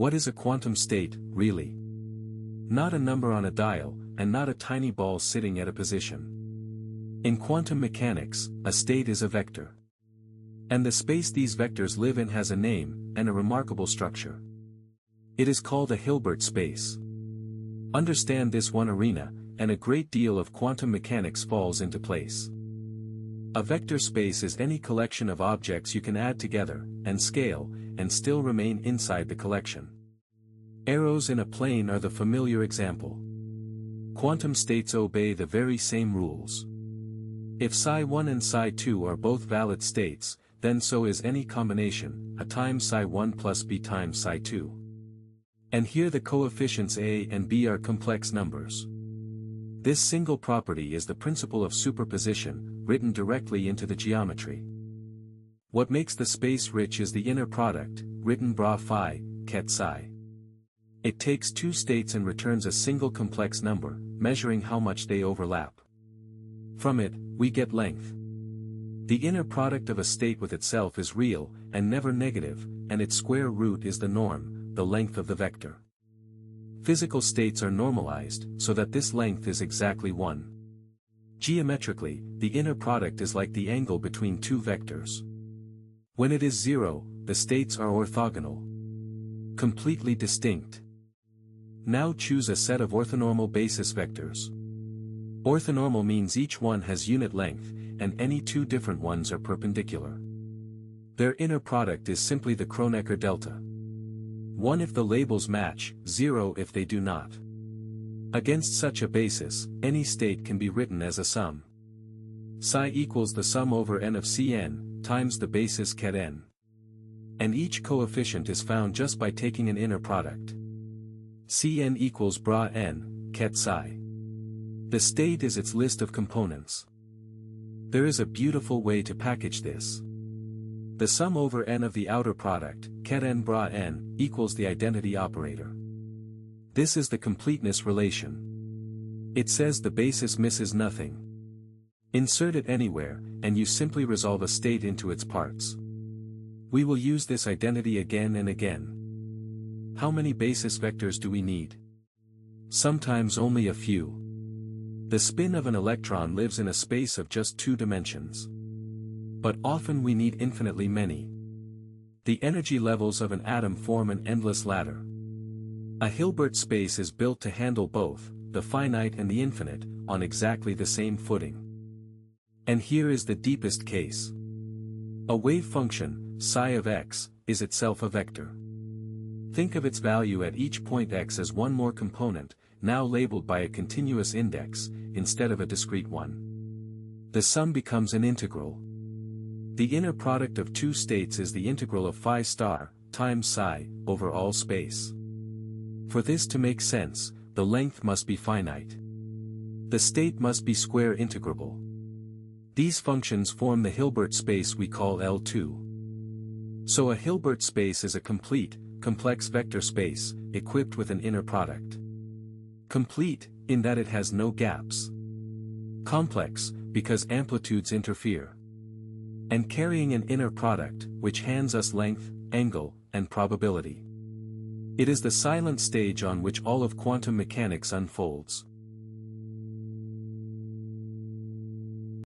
What is a quantum state, really? Not a number on a dial, and not a tiny ball sitting at a position. In quantum mechanics, a state is a vector. And the space these vectors live in has a name, and a remarkable structure. It is called a Hilbert space. Understand this one arena, and a great deal of quantum mechanics falls into place. A vector space is any collection of objects you can add together, and scale, and still remain inside the collection. Arrows in a plane are the familiar example. Quantum states obey the very same rules. If psi1 and psi2 are both valid states, then so is any combination, a times psi1 plus b times psi2. And here the coefficients a and b are complex numbers. This single property is the principle of superposition, written directly into the geometry. What makes the space rich is the inner product, written bra phi, ket psi. It takes two states and returns a single complex number, measuring how much they overlap. From it, we get length. The inner product of a state with itself is real, and never negative, and its square root is the norm, the length of the vector. Physical states are normalized, so that this length is exactly 1. Geometrically, the inner product is like the angle between two vectors. When it is 0, the states are orthogonal. Completely distinct. Now choose a set of orthonormal basis vectors. Orthonormal means each one has unit length, and any two different ones are perpendicular. Their inner product is simply the Kronecker delta. 1 if the labels match, 0 if they do not. Against such a basis, any state can be written as a sum. Psi equals the sum over n of Cn, times the basis ket n. And each coefficient is found just by taking an inner product. Cn equals bra n, ket psi. The state is its list of components. There is a beautiful way to package this. The sum over n of the outer product, ket n bra n, equals the identity operator. This is the completeness relation. It says the basis misses nothing. Insert it anywhere, and you simply resolve a state into its parts. We will use this identity again and again. How many basis vectors do we need? Sometimes only a few. The spin of an electron lives in a space of just 2 dimensions. But often we need infinitely many. The energy levels of an atom form an endless ladder. A Hilbert space is built to handle both, the finite and the infinite, on exactly the same footing. And here is the deepest case. A wave function, psi of x, is itself a vector. Think of its value at each point x as one more component, now labeled by a continuous index, instead of a discrete one. The sum becomes an integral. The inner product of two states is the integral of phi star, times psi, over all space. For this to make sense, the length must be finite. The state must be square integrable. These functions form the Hilbert space we call L2. So a Hilbert space is a complete, complex vector space, equipped with an inner product. Complete, in that it has no gaps. Complex, because amplitudes interfere. And carrying an inner product, which hands us length, angle, and probability. It is the silent stage on which all of quantum mechanics unfolds.